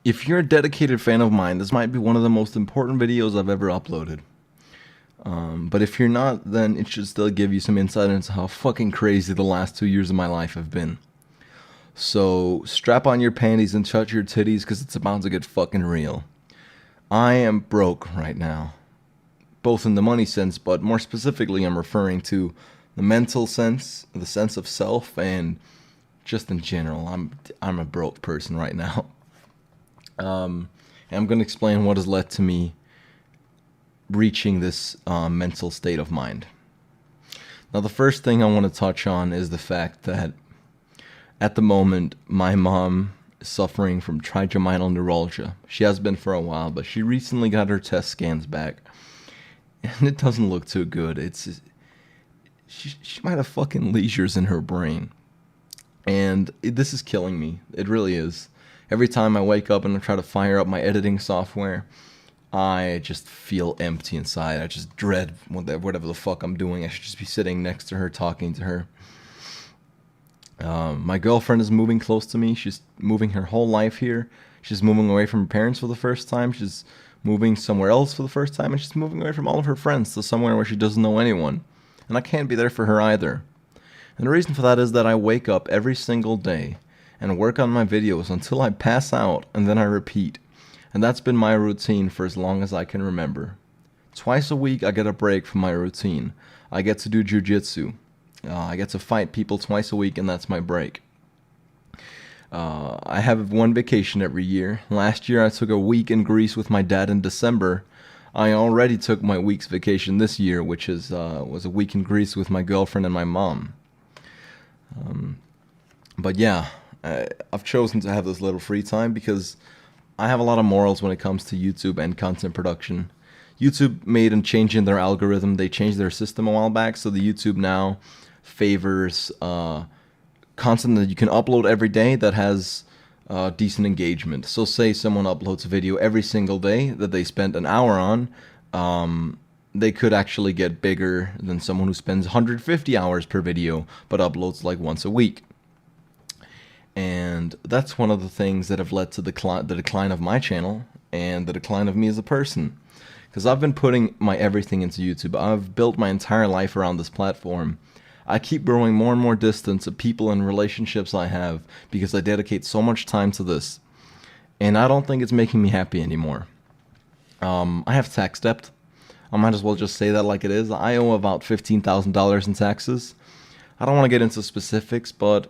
If you're a dedicated fan of mine, this might be one of the most important videos I've ever uploaded. But if you're not, then it should still give you some insight into how fucking crazy the last 2 years of my life have been. So strap on your panties and touch your titties because it's about to get fucking real. I am broke right now. Both in the money sense, but more specifically I'm referring to the mental sense, the sense of self, and just in general. I'm a broke person right now. And I'm going to explain what has led to me reaching this mental state of mind. Now, the first thing I want to touch on is the fact that at the moment, my mom is suffering from trigeminal neuralgia. She has been for a while, but she recently got her test scans back, and it doesn't look too good. She might have fucking lesions in her brain, and this is killing me. It really is. Every time I wake up and I try to fire up my editing software, I just feel empty inside. I just dread whatever the fuck I'm doing. I should just be sitting next to her, talking to her. My girlfriend is moving close to me. She's moving her whole life here. She's moving away from her parents for the first time. She's moving somewhere else for the first time. And she's moving away from all of her friends to somewhere where she doesn't know anyone. And I can't be there for her either. And the reason for that is that I wake up every single day and work on my videos until I pass out, and then I repeat. And that's been my routine for as long as I can remember. Twice a week I get a break from my routine. I get to do jujitsu. I get to fight people twice a week, and that's my break. I have one vacation every year. Last year I took a week in Greece with my dad in December. I already took my week's vacation this year, which was a week in Greece with my girlfriend and my mom. But yeah, I've chosen to have this little free time because I have a lot of morals when it comes to YouTube and content production. YouTube made a change in their algorithm. They changed their system a while back, so the YouTube now favors content that you can upload every day that has decent engagement. So say someone uploads a video every single day that they spent an hour on, they could actually get bigger than someone who spends 150 hours per video but uploads like once a week. And that's one of the things that have led to the decline of my channel and the decline of me as a person. Because I've been putting my everything into YouTube. I've built my entire life around this platform. I keep growing more and more distance to people and relationships I have because I dedicate so much time to this. And I don't think it's making me happy anymore. I have tax debt. I might as well just say that like it is. I owe about $15,000 in taxes. I don't want to get into specifics, but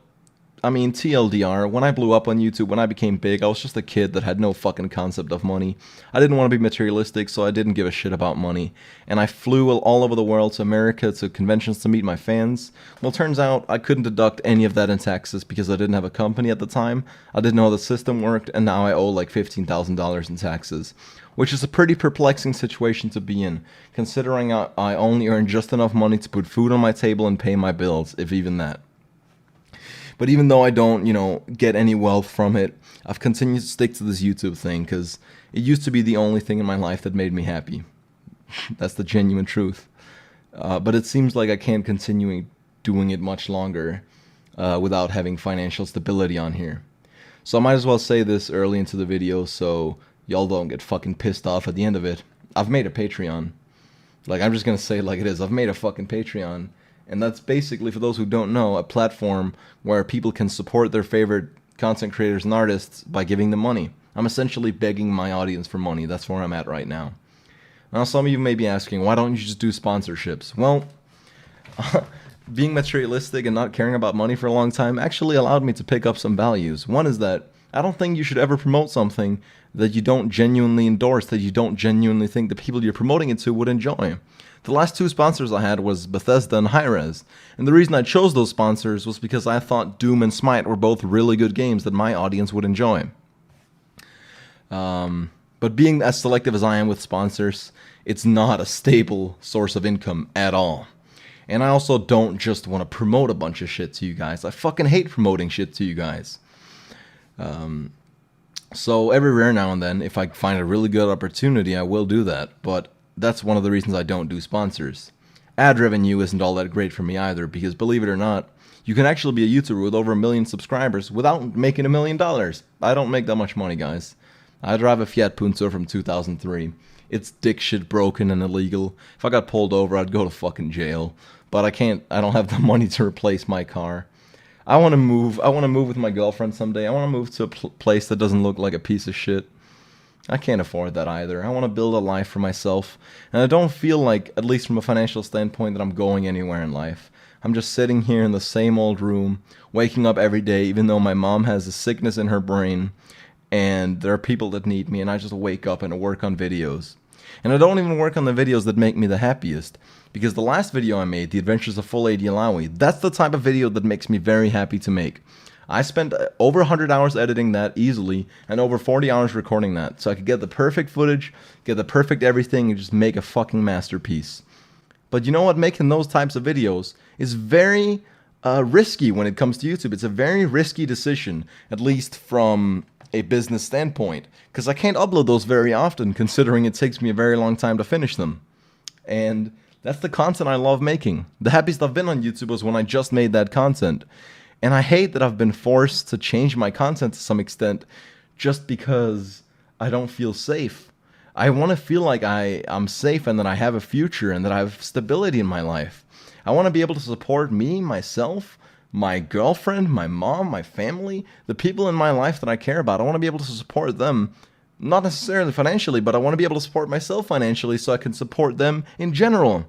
I mean, TLDR, when I blew up on YouTube, when I became big, I was just a kid that had no fucking concept of money. I didn't want to be materialistic, so I didn't give a shit about money. And I flew all over the world to America, to conventions to meet my fans. Well, turns out I couldn't deduct any of that in taxes because I didn't have a company at the time. I didn't know how the system worked, and now I owe like $15,000 in taxes. Which is a pretty perplexing situation to be in, considering I only earn just enough money to put food on my table and pay my bills, if even that. But even though I don't, get any wealth from it, I've continued to stick to this YouTube thing because it used to be the only thing in my life that made me happy. That's the genuine truth. But it seems like I can't continue doing it much longer without having financial stability on here. So I might as well say this early into the video so y'all don't get fucking pissed off at the end of it. I've made a Patreon. Like, I'm just gonna say it like it is. I've made a fucking Patreon. And that's basically, for those who don't know, a platform where people can support their favorite content creators and artists by giving them money. I'm essentially begging my audience for money. That's where I'm at right now. Now, some of you may be asking, why don't you just do sponsorships? Well, being materialistic and not caring about money for a long time actually allowed me to pick up some values. One is that I don't think you should ever promote something that you don't genuinely endorse, that you don't genuinely think the people you're promoting it to would enjoy. The last two sponsors I had was Bethesda and Hi-Rez, and the reason I chose those sponsors was because I thought Doom and Smite were both really good games that my audience would enjoy. But being as selective as I am with sponsors, it's not a stable source of income at all. And I also don't just want to promote a bunch of shit to you guys. I fucking hate promoting shit to you guys. So every rare now and then, if I find a really good opportunity, I will do that, but that's one of the reasons I don't do sponsors. Ad revenue isn't all that great for me either, because believe it or not, you can actually be a YouTuber with over 1 million subscribers without making $1 million. I don't make that much money, guys. I drive a Fiat Punto from 2003. It's dick shit broken and illegal. If I got pulled over, I'd go to fucking jail. But I don't have the money to replace my car. I want to move. I want to move with my girlfriend someday. I want to move to a place that doesn't look like a piece of shit. I can't afford that either. I want to build a life for myself. And I don't feel like, at least from a financial standpoint, that I'm going anywhere in life. I'm just sitting here in the same old room, waking up every day, even though my mom has a sickness in her brain, and there are people that need me, and I just wake up and work on videos. And I don't even work on the videos that make me the happiest, because the last video I made, The Adventures of Full Lady Alawi, that's the type of video that makes me very happy to make. I spent over 100 hours editing that easily, and over 40 hours recording that, so I could get the perfect footage, get the perfect everything, and just make a fucking masterpiece. But you know what? Making those types of videos is very risky when it comes to YouTube. It's a very risky decision, at least from a business standpoint, because I can't upload those very often, considering it takes me a very long time to finish them. And that's the content I love making. The happiest I've been on YouTube was when I just made that content. And I hate that I've been forced to change my content to some extent just because I don't feel safe. I want to feel like I'm safe and that I have a future and that I have stability in my life. I want to be able to support me, myself, my girlfriend, my mom, my family, the people in my life that I care about. I want to be able to support them, not necessarily financially, but I want to be able to support myself financially so I can support them in general.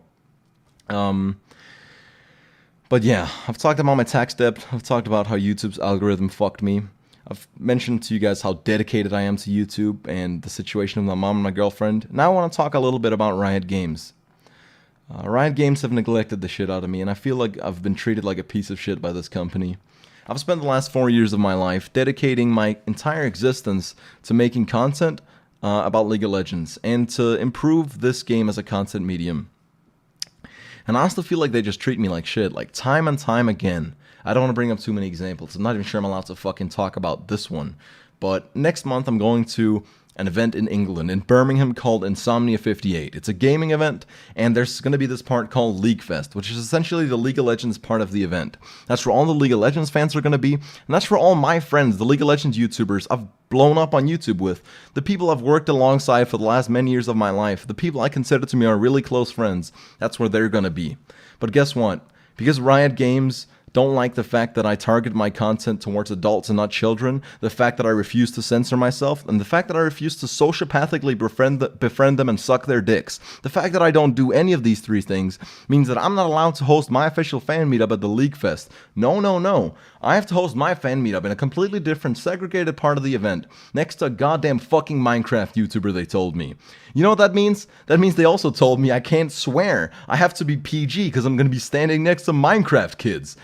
But yeah, I've talked about my tax debt. I've talked about how YouTube's algorithm fucked me. I've mentioned to you guys how dedicated I am to YouTube and the situation with my mom and my girlfriend. Now I want to talk a little bit about Riot Games. Riot Games have neglected the shit out of me, and I feel like I've been treated like a piece of shit by this company. I've spent the last 4 years of my life dedicating my entire existence to making content about League of Legends and to improve this game as a content medium. And I also feel like they just treat me like shit, like time and time again. I don't want to bring up too many examples. I'm not even sure I'm allowed to fucking talk about this one. But next month I'm going to an event in England, in Birmingham, called Insomnia 58. It's a gaming event, and there's going to be this part called League Fest, which is essentially the League of Legends part of the event. That's where all the League of Legends fans are going to be, and that's where all my friends, the League of Legends YouTubers I've blown up on YouTube with, the people I've worked alongside for the last many years of my life, the people I consider to me are really close friends, that's where they're going to be. But guess what? Because Riot Games don't like the fact that I target my content towards adults and not children, the fact that I refuse to censor myself, and the fact that I refuse to sociopathically befriend them and suck their dicks. The fact that I don't do any of these three things means that I'm not allowed to host my official fan meetup at the League Fest. No. I have to host my fan meetup in a completely different, segregated part of the event, next to a goddamn fucking Minecraft YouTuber, they told me. You know what that means? That means they also told me I can't swear. I have to be PG because I'm going to be standing next to Minecraft kids.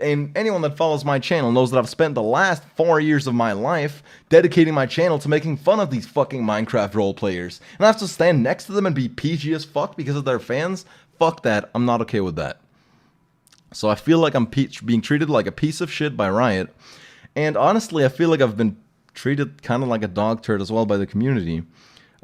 And anyone that follows my channel knows that I've spent the last 4 years of my life dedicating my channel to making fun of these fucking Minecraft role players. And I have to stand next to them and be PG as fuck because of their fans? Fuck that. I'm not okay with that. So I feel like I'm being treated like a piece of shit by Riot. And honestly, I feel like I've been treated kind of like a dog turd as well by the community.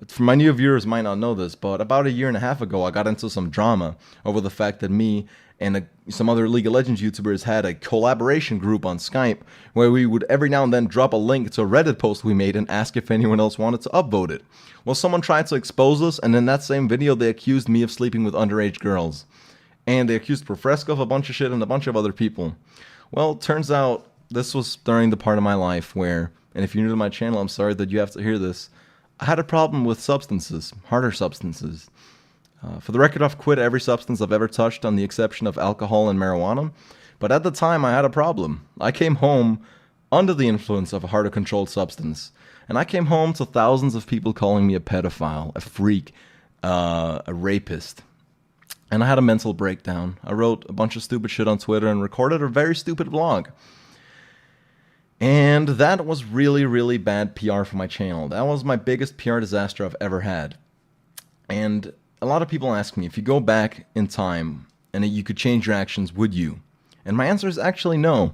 For my new viewers might not know this, but about a year and a half ago, I got into some drama over the fact that me and some other League of Legends YouTubers had a collaboration group on Skype where we would every now and then drop a link to a Reddit post we made and ask if anyone else wanted to upvote it. Well, someone tried to expose us, and in that same video, they accused me of sleeping with underage girls. And they accused Profresco of a bunch of shit and a bunch of other people. Well, turns out this was during the part of my life where, and if you're new to my channel, I'm sorry that you have to hear this, I had a problem with substances, harder substances. For the record, I've quit every substance I've ever touched on the exception of alcohol and marijuana, but at the time I had a problem. I came home under the influence of a harder controlled substance, and I came home to thousands of people calling me a pedophile, a freak, a rapist. And I had a mental breakdown. I wrote a bunch of stupid shit on Twitter and recorded a very stupid vlog. And that was really, really bad PR for my channel. That was my biggest PR disaster I've ever had. And a lot of people ask me, if you go back in time and you could change your actions, would you? And my answer is actually no.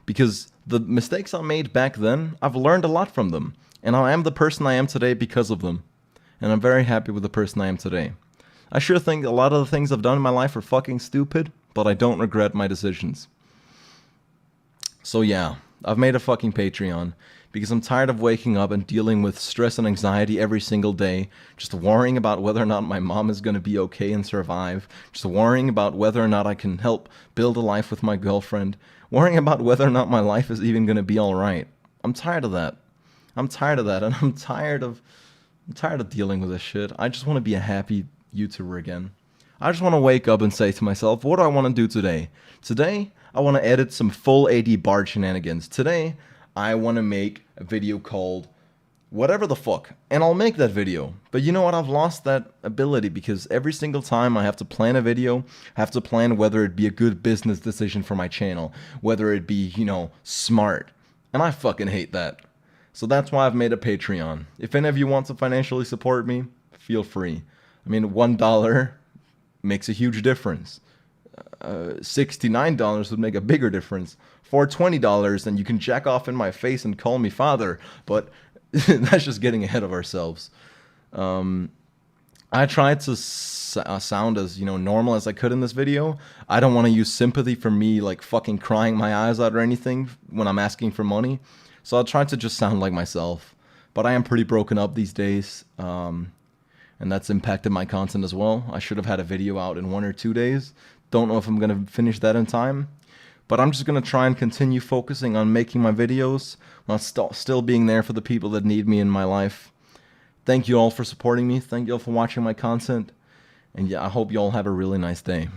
Because the mistakes I made back then, I've learned a lot from them. And I am the person I am today because of them. And I'm very happy with the person I am today. I sure think a lot of the things I've done in my life are fucking stupid, but I don't regret my decisions. So yeah, I've made a fucking Patreon because I'm tired of waking up and dealing with stress and anxiety every single day, just worrying about whether or not my mom is going to be okay and survive, just worrying about whether or not I can help build a life with my girlfriend, worrying about whether or not my life is even going to be all right. I'm tired of that. I'm tired of that, and I'm tired of dealing with this shit. I just want to be a happy YouTuber again. I just want to wake up and say to myself, what do I want to do today? Today, I want to edit some full AD Bard shenanigans. Today, I want to make a video called whatever the fuck, and I'll make that video. But you know what? I've lost that ability because every single time I have to plan a video, I have to plan whether it be a good business decision for my channel, whether it be, smart. And I fucking hate that. So that's why I've made a Patreon. If any of you want to financially support me, feel free. I mean, $1 makes a huge difference. $69 would make a bigger difference. For $20, then you can jack off in my face and call me father. But that's just getting ahead of ourselves. I tried to sound as normal as I could in this video. I don't want to use sympathy for me like fucking crying my eyes out or anything when I'm asking for money. So I'll try to just sound like myself. But I am pretty broken up these days. And that's impacted my content as well. I should have had a video out in 1 or 2 days. Don't know if I'm going to finish that in time. But I'm just going to try and continue focusing on making my videos while still being there for the people that need me in my life. Thank you all for supporting me. Thank you all for watching my content. And yeah, I hope you all have a really nice day.